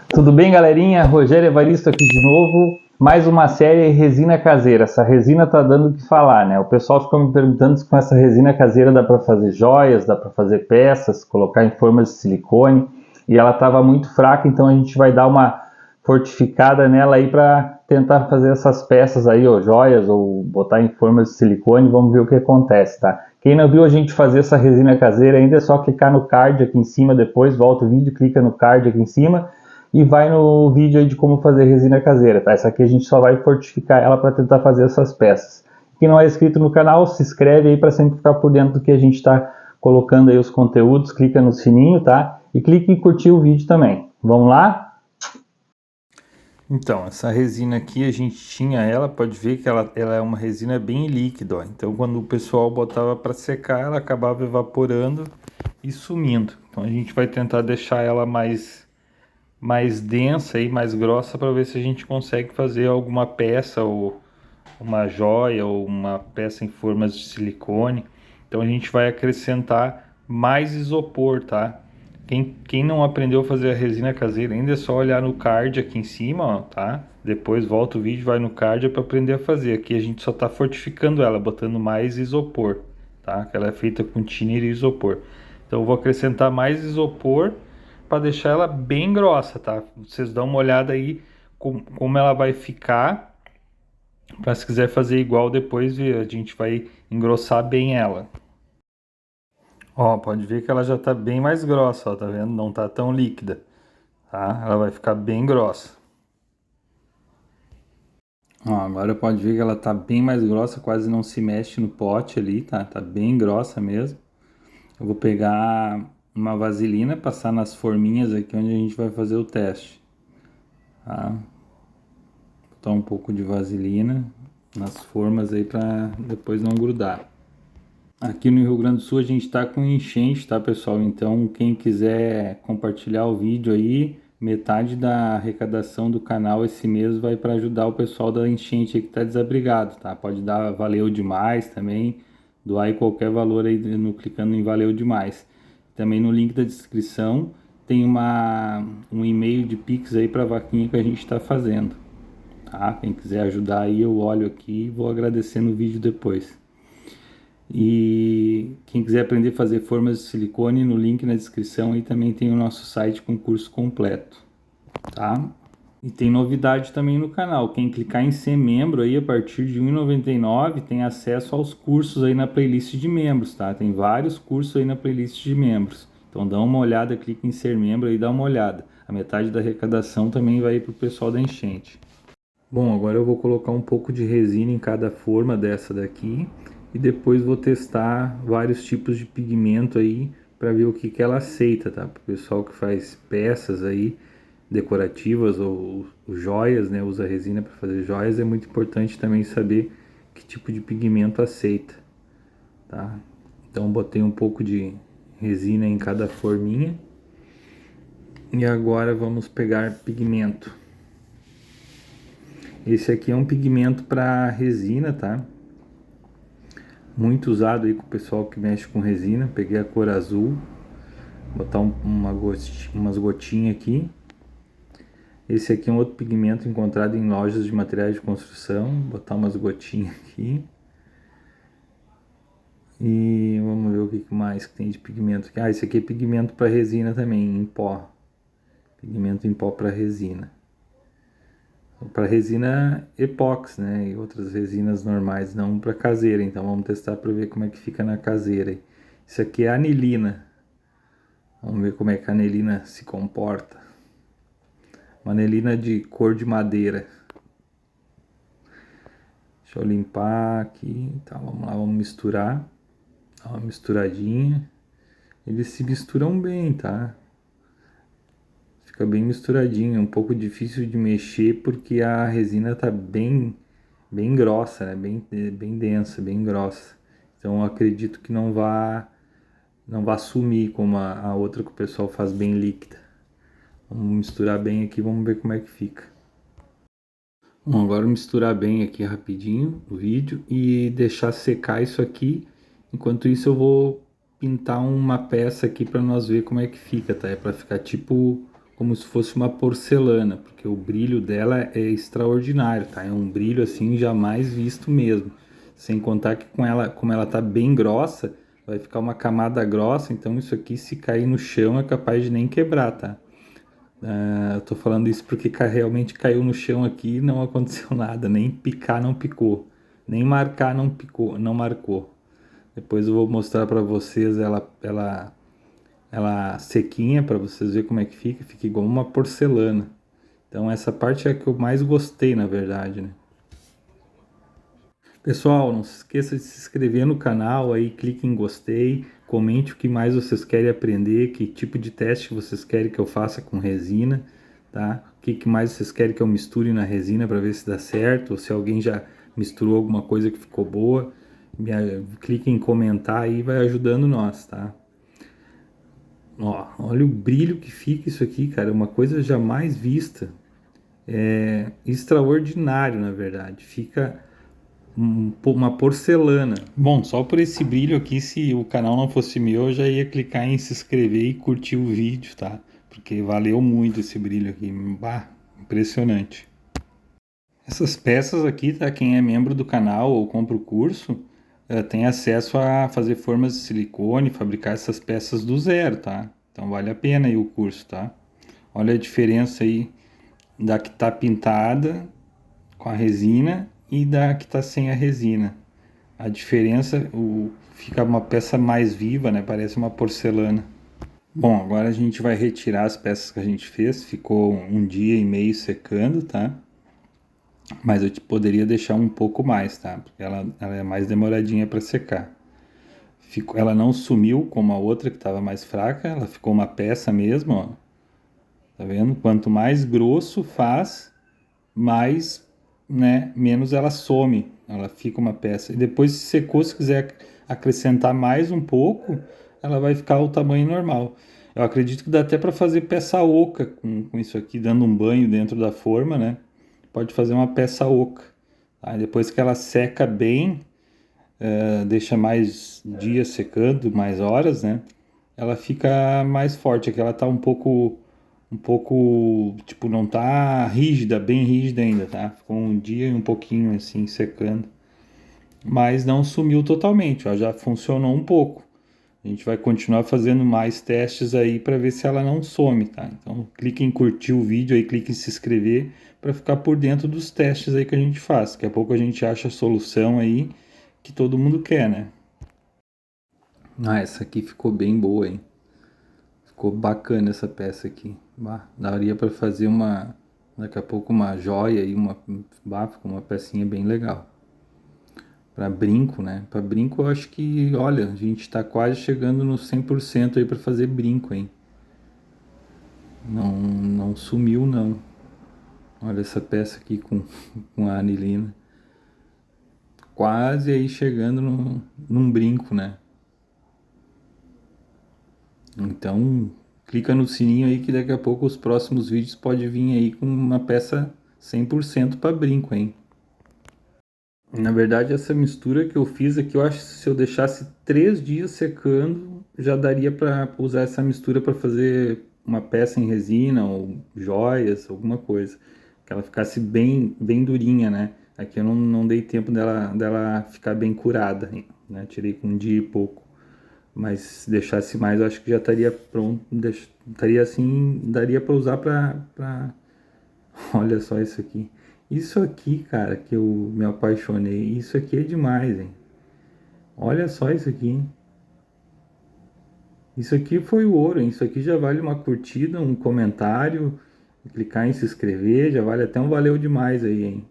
Tudo bem, galerinha? Rogério Evaristo aqui de novo. Mais uma série resina caseira. Essa resina tá dando o que falar, né? O pessoal ficou me perguntando se com essa resina caseira dá para fazer joias, dá para fazer peças, colocar em formas de silicone. E ela estava muito fraca, então a gente vai dar uma fortificada nela aí para tentar fazer essas peças aí, ou joias, ou botar em formas de silicone. Vamos ver o que acontece, tá? Quem não viu a gente fazer essa resina caseira ainda é só clicar no card aqui em cima, depois volta o vídeo, clica no card aqui em cima e vai no vídeo aí de como fazer resina caseira, tá? Essa aqui a gente só vai fortificar ela para tentar fazer essas peças. Quem não é inscrito no canal, se inscreve aí para sempre ficar por dentro do que a gente está colocando aí os conteúdos, clica no sininho, tá? E clique em curtir o vídeo também. Vamos lá? Então, essa resina aqui a gente tinha ela, pode ver que ela é uma resina bem líquida, ó. Então quando o pessoal botava para secar, ela acabava evaporando e sumindo. Então a gente vai tentar deixar ela mais densa e mais grossa para ver se a gente consegue fazer alguma peça ou uma joia ou uma peça em formas de silicone. Então a gente vai acrescentar mais isopor, tá? Quem não aprendeu a fazer a resina caseira ainda é só olhar no card aqui em cima, ó, tá? Depois volta o vídeo, vai no card para aprender a fazer. Aqui a gente só está fortificando ela, botando mais isopor, tá? Que ela é feita com thinner e isopor. Então eu vou acrescentar mais isopor para deixar ela bem grossa, tá? Vocês dão uma olhada aí como ela vai ficar, para se quiser fazer igual depois a gente vai engrossar bem ela. Ó, pode ver que ela já tá bem mais grossa, ó, tá vendo? Não tá tão líquida, tá? Ela vai ficar bem grossa. Ó, agora pode ver que ela tá bem mais grossa, quase não se mexe no pote ali, tá? Tá bem grossa mesmo. Eu vou pegar uma vaselina, passar nas forminhas aqui onde a gente vai fazer o teste, tá? Botar um pouco de vaselina nas formas aí para depois não grudar. Aqui no Rio Grande do Sul a gente está com enchente, tá, pessoal? Então quem quiser compartilhar o vídeo aí, metade da arrecadação do canal esse mês vai para ajudar o pessoal da enchente aí que está desabrigado, tá? Pode dar valeu demais também, doar aí qualquer valor aí no, clicando em valeu demais. Também no link da descrição tem um e-mail de Pix aí para a vaquinha que a gente está fazendo, tá? Quem quiser ajudar aí eu olho aqui e vou agradecer no vídeo depois. E quem quiser aprender a fazer formas de silicone, no link na descrição aí também tem o nosso site com curso completo, tá? E tem novidade também no canal, quem clicar em ser membro aí a partir de R$ 1,99 tem acesso aos cursos aí na playlist de membros, tá? Tem vários cursos aí na playlist de membros, então dá uma olhada, clica em ser membro aí, dá uma olhada. A metade da arrecadação também vai para o pessoal da enchente. Bom, agora eu vou colocar um pouco de resina em cada forma dessa daqui e depois vou testar vários tipos de pigmento aí para ver o que ela aceita, tá? Para o pessoal que faz peças aí decorativas ou joias, né? Usa resina para fazer joias, é muito importante também saber que tipo de pigmento aceita, tá? Então botei um pouco de resina em cada forminha e agora vamos pegar pigmento. Esse aqui é um pigmento para resina, tá? Muito usado aí com o pessoal que mexe com resina. Peguei a cor azul, botar umas gotinhas aqui. Esse aqui é um outro pigmento encontrado em lojas de materiais de construção. Botar umas gotinhas aqui. E vamos ver o que mais que tem de pigmento aqui. Ah, esse aqui é pigmento para resina também, em pó. Pigmento em pó para resina. Para resina epóxi, né? E outras resinas normais, não para caseira. Então vamos testar para ver como é que fica na caseira. Isso aqui é anilina. Vamos ver como é que a anilina se comporta. Uma anilina de cor de madeira. Deixa eu limpar aqui. Então vamos lá, vamos misturar. Dá uma misturadinha. Eles se misturam bem, tá? Fica bem misturadinho. É um pouco difícil de mexer porque a resina tá bem grossa, né? Bem densa, bem grossa. Então eu acredito que não vá sumir como a outra que o pessoal faz bem líquida. Vamos misturar bem aqui, vamos ver como é que fica. Bom, agora misturar bem aqui rapidinho o vídeo e deixar secar isso aqui. Enquanto isso eu vou pintar uma peça aqui para nós ver como é que fica, tá? É para ficar tipo como se fosse uma porcelana, porque o brilho dela é extraordinário, tá? É um brilho assim jamais visto mesmo. Sem contar que com ela, como ela tá bem grossa, vai ficar uma camada grossa, então isso aqui se cair no chão é capaz de nem quebrar, tá? Eu tô falando isso porque realmente caiu no chão aqui e não aconteceu nada, nem picar não picou, nem marcar não picou, não marcou. Depois eu vou mostrar para vocês ela sequinha para vocês verem como é que fica igual uma porcelana. Então essa parte é a que eu mais gostei, na verdade, né? Pessoal, não se esqueça de se inscrever no canal aí, clique em gostei, comente o que mais vocês querem aprender, que tipo de teste vocês querem que eu faça com resina, tá? O que mais vocês querem que eu misture na resina para ver se dá certo, ou se alguém já misturou alguma coisa que ficou boa. Clique em comentar aí, vai ajudando nós, tá? Ó, olha o brilho que fica isso aqui, cara, uma coisa jamais vista. É extraordinário, na verdade. Fica uma porcelana. Bom, só por esse brilho aqui, se o canal não fosse meu, eu já ia clicar em se inscrever e curtir o vídeo, tá? Porque valeu muito esse brilho aqui. Bah, impressionante. Essas peças aqui, tá? Quem é membro do canal ou compra o curso, tem acesso a fazer formas de silicone, fabricar essas peças do zero, tá? Então vale a pena aí o curso, tá? Olha a diferença aí da que tá pintada com a resina e da que tá sem a resina. A diferença, fica uma peça mais viva, né? Parece uma porcelana. Bom, agora a gente vai retirar as peças que a gente fez. Ficou um dia e meio secando, tá? Mas eu poderia deixar um pouco mais, tá? Porque ela é mais demoradinha para secar. Ela não sumiu como a outra que estava mais fraca, ela ficou uma peça mesmo, ó. Tá vendo? Quanto mais grosso faz, mais, né, menos ela some, ela fica uma peça. E depois, se secou, se quiser acrescentar mais um pouco, ela vai ficar o tamanho normal. Eu acredito que dá até para fazer peça oca com isso aqui, dando um banho dentro da forma, né? Pode fazer uma peça oca. Tá? Depois que ela seca bem, deixa mais dias secando, mais horas, né? Ela fica mais forte. Aqui ela tá tipo, não tá rígida, bem rígida ainda, tá? Ficou um dia e um pouquinho assim secando, mas não sumiu totalmente, ó, já funcionou um pouco. A gente vai continuar fazendo mais testes aí para ver se ela não some, tá? Então clique em curtir o vídeo aí, clique em se inscrever para ficar por dentro dos testes aí que a gente faz. Daqui a pouco a gente acha a solução aí que todo mundo quer, né? Ah, essa aqui ficou bem boa, hein? Ficou bacana essa peça aqui. Bah, daria para fazer daqui a pouco uma joia e ficou uma pecinha bem legal. Para brinco, né? Para brinco eu acho que, olha, a gente tá quase chegando no 100% aí para fazer brinco, hein? Não sumiu não. Olha essa peça aqui com a anilina. Quase aí chegando num brinco, né? Então, clica no sininho aí que daqui a pouco os próximos vídeos pode vir aí com uma peça 100% para brinco, hein? Na verdade, essa mistura que eu fiz aqui, eu acho que se eu deixasse 3 dias secando, já daria para usar essa mistura para fazer uma peça em resina ou joias, alguma coisa. Que ela ficasse bem durinha, né? Aqui eu não dei tempo dela ficar bem curada, né? Tirei com um dia e pouco. Mas se deixasse mais, eu acho que já estaria pronto. Estaria assim, daria para usar para. Olha só isso aqui. Isso aqui, cara, que eu me apaixonei. Isso aqui é demais, hein? Olha só isso aqui, hein? Isso aqui foi o ouro, hein? Isso aqui já vale uma curtida, um comentário, clicar em se inscrever, já vale até um valeu demais aí, hein?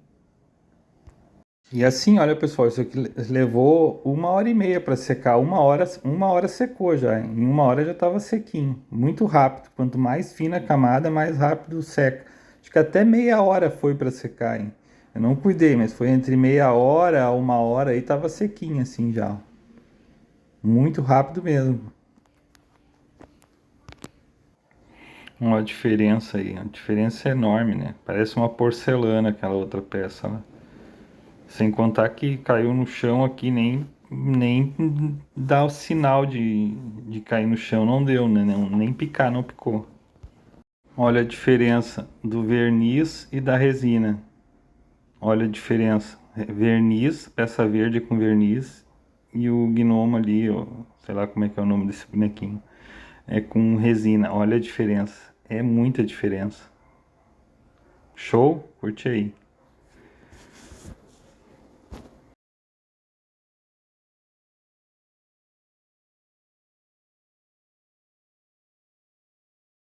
E assim, olha pessoal, isso aqui levou 1h30 para secar, uma hora secou já, em 1 hora já estava sequinho, muito rápido. Quanto mais fina a camada, mais rápido seca. Acho que até meia hora foi para secar, hein? Eu não cuidei, mas foi entre meia hora a 1 hora aí tava sequinho assim já. Muito rápido mesmo. Uma diferença aí, a diferença é enorme, né? Parece uma porcelana aquela outra peça lá. Sem contar que caiu no chão aqui, nem dá o sinal de cair no chão, não deu, né? Nem picar, não picou. Olha a diferença do verniz e da resina. Olha a diferença. Verniz, peça verde com verniz, e o gnomo ali, ó, sei lá como é que é o nome desse bonequinho, é com resina. Olha a diferença. É muita diferença. Show? Curte aí.